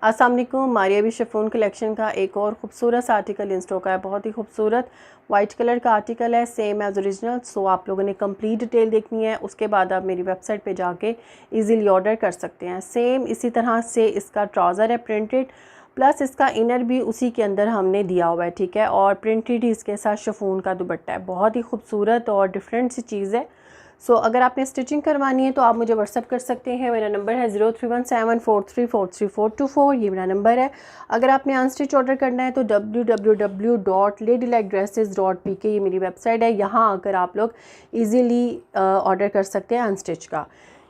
अस्सलाम वालेकुम। Maria B chiffon collection का एक और ख़ूबसूरत सा आर्टिकल इन स्टॉक है। बहुत ही खूबसूरत वाइट कलर का आर्टिकल है, सेम एज़ ओरिजिनल। सो आप लोगों ने कंप्लीट डिटेल देखनी है, उसके बाद आप मेरी वेबसाइट पे जाके इजीली ऑर्डर कर सकते हैं। सेम इसी तरह से इसका ट्राउज़र है प्रिंटेड, प्लस इसका इनर भी उसी के अंदर हमने दिया हुआ है, ठीक है। और प्रिंटेड ही इसके साथ शिफॉन का दुपट्टा है। बहुत ही खूबसूरत और डिफरेंट सी चीज़ है। सो अगर आपने स्टिचिंग करवानी है तो आप मुझे व्हाट्सअप कर सकते हैं। मेरा नंबर है 0317434324। ये मेरा नंबर है। अगर आपने अनस्टिच ऑर्डर करना है तो www.ladylikeDresses.pk ये मेरी वेबसाइट है। यहाँ आकर आप लोग इजीली ऑर्डर कर सकते हैं अनस्टिच का।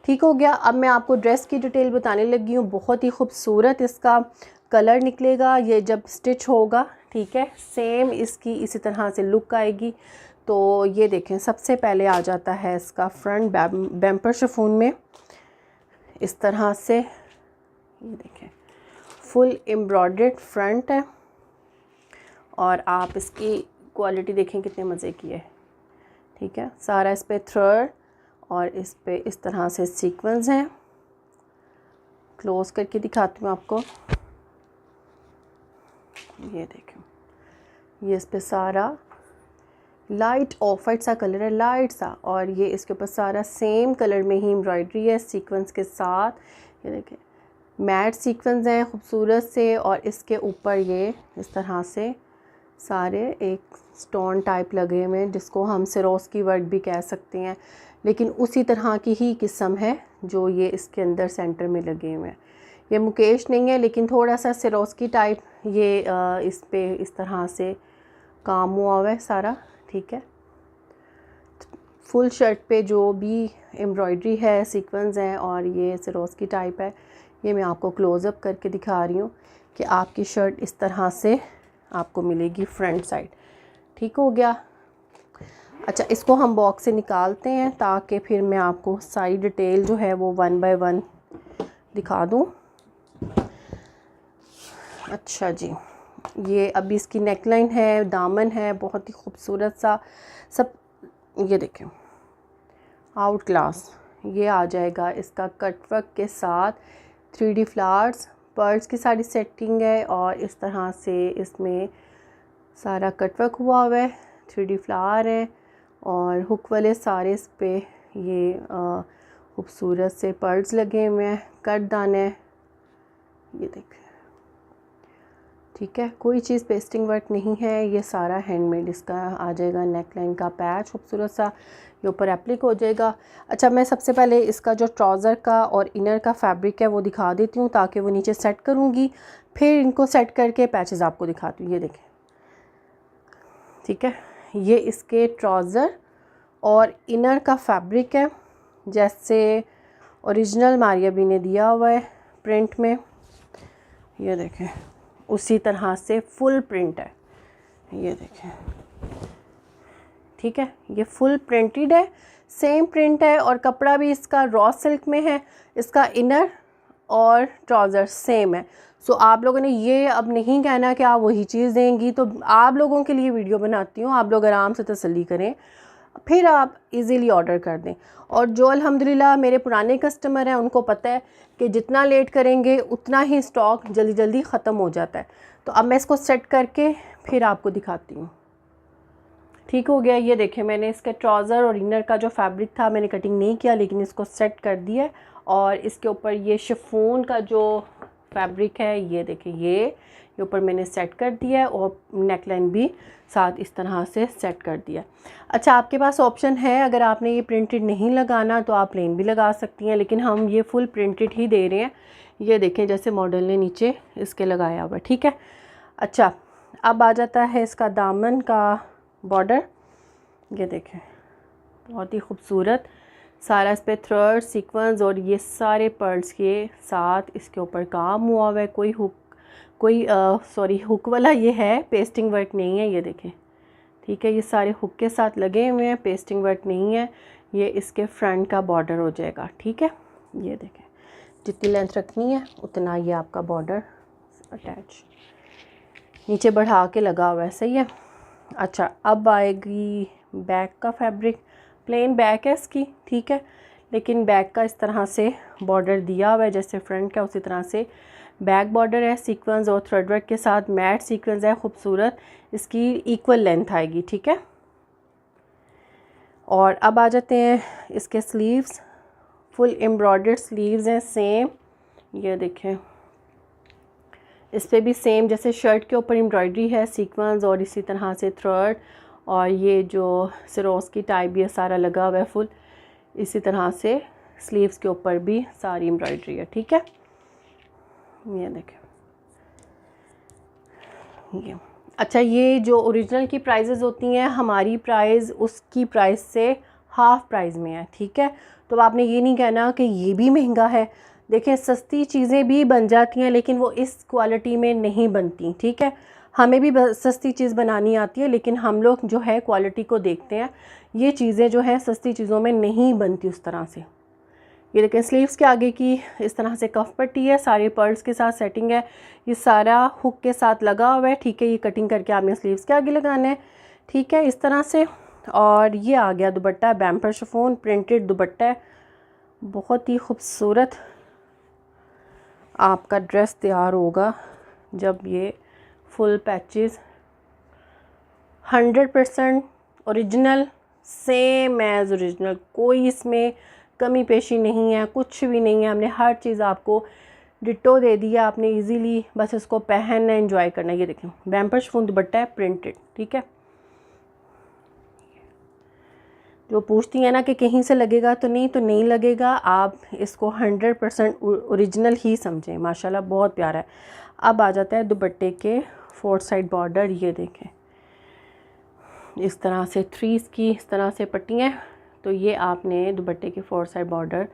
ठीक हो गया। अब मैं आपको ड्रेस की डिटेल बताने लगी हूँ। बहुत ही खूबसूरत इसका कलर निकलेगा ये जब स्टिच होगा, ठीक है। सेम इसकी इसी तरह से लुक आएगी। तो ये देखें, सबसे पहले आ जाता है इसका फ्रंट बैम्पर शिफॉन में इस तरह से। ये देखें, फुल एम्ब्रॉयडर्ड फ्रंट है और आप इसकी क्वालिटी देखें कितने मज़े की है, ठीक है। सारा इस पे थ्रेड और इस पे इस तरह से सीक्वेंस हैं। क्लोज करके दिखाती हूँ आपको। ये देखें, ये इस पे सारा लाइट ऑफ वाइट सा कलर है, लाइट सा, और ये इसके ऊपर सारा सेम कलर में ही एम्ब्रॉयडरी है सीक्वेंस के साथ। ये देखें, मैट सीक्वेंस हैं खूबसूरत से, और इसके ऊपर ये इस तरह से सारे एक स्टोन टाइप लगे हुए हैं, जिसको हम सिरोस्की वर्क भी कह सकते हैं, लेकिन उसी तरह की ही किस्म है जो ये इसके अंदर सेंटर में लगे हुए हैं। ये मुकेश नहीं है, लेकिन थोड़ा सा सिरोस्की टाइप ये इस पे इस तरह से काम हुआ हुआ है सारा, ठीक है। फुल शर्ट पे जो भी एम्ब्रॉयडरी है, सीक्वेंस हैं, और ये सिरोस्की टाइप है। ये मैं आपको क्लोज़अप करके दिखा रही हूँ कि आपकी शर्ट इस तरह से आपको मिलेगी फ्रंट साइड। ठीक हो गया। अच्छा, इसको हम बॉक्स से निकालते हैं ताकि फिर मैं आपको सारी डिटेल जो है वो 1 बाय 1 दिखा दूँ। अच्छा जी, ये अभी इसकी नेकलाइन है, दामन है, बहुत ही खूबसूरत सा सब। ये देखें, आउट क्लास ये आ जाएगा इसका कटवर्क के साथ। 3D फ्लावर्स, पर्ल्स की सारी सेटिंग है, और इस तरह से इसमें सारा कटवर्क हुआ हुआ है। 3D फ्लावर है और हुक वाले सारे इस पे ये खूबसूरत से पर्ल्स लगे हुए हैं, कट दाने। ये देखें, ठीक है, कोई चीज़ पेस्टिंग वर्क नहीं है, ये सारा हैंडमेड। इसका आ जाएगा नेकलाइन का पैच खूबसूरत सा, ये ऊपर एप्लिक हो जाएगा। अच्छा, मैं सबसे पहले इसका जो ट्राउज़र का और इनर का फैब्रिक है वो दिखा देती हूँ, ताकि वो नीचे सेट करूँगी, फिर इनको सेट करके पैचेस आपको दिखाती हूँ। ये देखें, ठीक है, ये इसके ट्राउज़र और इनर का फैब्रिक है, जैसे ओरिजिनल मारिया बी ने दिया हुआ है प्रिंट में। ये देखें, उसी तरह से फुल प्रिंट है। ये देखें, ठीक है, ये फुल प्रिंटेड है, सेम प्रिंट है, और कपड़ा भी इसका रॉ सिल्क में है। इसका इनर और ट्राउज़र सेम है। सो आप लोगों ने ये अब नहीं कहना कि आप वही चीज़ देंगी, तो आप लोगों के लिए वीडियो बनाती हूँ, आप लोग आराम से तसल्ली करें, फिर आप इजीली ऑर्डर कर दें। और जो अल्हम्दुलिल्लाह मेरे पुराने कस्टमर हैं, उनको पता है कि जितना लेट करेंगे उतना ही स्टॉक जल्दी जल्दी ख़त्म हो जाता है। तो अब मैं इसको सेट करके फिर आपको दिखाती हूँ। ठीक हो गया। ये देखें, मैंने इसके ट्राउज़र और इनर का जो फैब्रिक था मैंने कटिंग नहीं किया, लेकिन इसको सेट कर दिया, और इसके ऊपर ये शिफॉन का जो फैब्रिक है, ये देखें, ये ऊपर मैंने सेट कर दिया है, और नेकलाइन भी साथ इस तरह से सेट कर दिया। अच्छा, आपके पास ऑप्शन है, अगर आपने ये प्रिंटेड नहीं लगाना तो आप प्लेन भी लगा सकती हैं, लेकिन हम ये फुल प्रिंटेड ही दे रहे हैं। ये देखें, जैसे मॉडल ने नीचे इसके लगाया हुआ, ठीक है। अच्छा, अब आ जाता है इसका दामन का बॉर्डर। ये देखें, बहुत ही खूबसूरत सारा इस पे थ्रेड सीक्वेंस और ये सारे पर्ल्स के साथ इसके ऊपर काम हुआ हुआ है। कोई हुक, कोई हुक वाला ये है, पेस्टिंग वर्क नहीं है। ये देखें, ठीक है, ये सारे हुक के साथ लगे हुए हैं, पेस्टिंग वर्क नहीं है। ये इसके फ्रंट का बॉर्डर हो जाएगा, ठीक है। ये देखें, जितनी लेंथ रखनी है उतना ये आपका बॉर्डर अटैच नीचे बढ़ा के लगा हुआ है, सही है। अच्छा, अब आएगी बैक का फैब्रिक। प्लेन बैक है इसकी, ठीक है, लेकिन बैक का इस तरह से बॉर्डर दिया हुआ है, जैसे फ्रंट का उसी तरह से बैक बॉर्डर है। सीक्वेंस और थ्रेड वर्क के साथ मैट सीक्वेंस है खूबसूरत, इसकी इक्वल लेंथ आएगी, ठीक है। और अब आ जाते हैं इसके स्लीव्स। फुल एम्ब्रॉयडर्ड स्लीव्स हैं सेम, ये देखें, इस पर भी सेम जैसे शर्ट के ऊपर एम्ब्रॉयडरी है, सीक्वेंस और इसी तरह से थ्रेड, और ये जो सिरोस्की टाइप ये सारा लगा हुआ है फुल, इसी तरह से स्लीव्स के ऊपर भी सारी एम्ब्रॉयडरी है, ठीक है। ये देखें ये अच्छा, ये जो ओरिजिनल की प्राइजेज़ होती हैं, हमारी प्राइस उसकी प्राइस से हाफ़ प्राइस में है, ठीक है। तो आपने ये नहीं कहना कि ये भी महंगा है। देखें, सस्ती चीज़ें भी बन जाती हैं लेकिन वो इस क्वालिटी में नहीं बनती, ठीक है। हमें भी सस्ती चीज़ बनानी आती है लेकिन हम लोग जो है क्वालिटी को देखते हैं। ये चीज़ें जो है सस्ती चीज़ों में नहीं बनती उस तरह से। ये देखें, स्लीव्स के आगे की इस तरह से कफ पट्टी है, सारे पर्ल्स के साथ सेटिंग है, ये सारा हुक के साथ लगा हुआ है, ठीक है। ये कटिंग करके आपने स्लीव्स के आगे लगाना है, ठीक है, इस तरह से। और ये आ गया दुपट्टा, बैम्पर शिफॉन प्रिंटेड दुपट्टा है, बहुत ही खूबसूरत। आपका ड्रेस तैयार होगा जब ये full patches 100% original, same as original, कोई इसमें कमी पेशी नहीं है, कुछ भी नहीं है। हमने हर चीज़ आपको डिटो दे दिया, आपने इजीली बस इसको पहनना, एंजॉय करना। ये देखें, बैम्पर शिफॉन दुपट्टा है प्रिंटेड, ठीक है। जो पूछती है ना कि कहीं से लगेगा, तो नहीं लगेगा, आप इसको 100% ओरिजिनल ही समझें। माशाल्लाह बहुत प्यारा है। अब आ जाता है दुपट्टे के 4 साइड बॉर्डर, ये देखें, इस तरह से 3 की इस तरह से पट्टियाँ, तो ये आपने दुपट्टे के 4 साइड बॉर्डर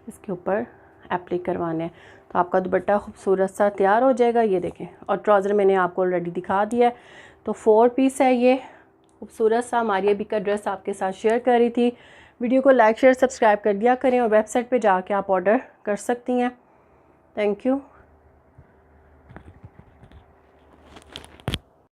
इसके ऊपर एप्लिक करवाने हैं, तो आपका दुपट्टा खूबसूरत सा तैयार हो जाएगा। ये देखें, और ट्राउज़र मैंने आपको ऑलरेडी दिखा दिया है। तो 4 पीस है ये खूबसूरत सा। हमारी अभी का ड्रेस आपके साथ शेयर कर रही थी। वीडियो को लाइक शेयर सब्सक्राइब कर दिया करें और वेबसाइट पे जाके आप ऑर्डर कर सकती हैं। Thank you.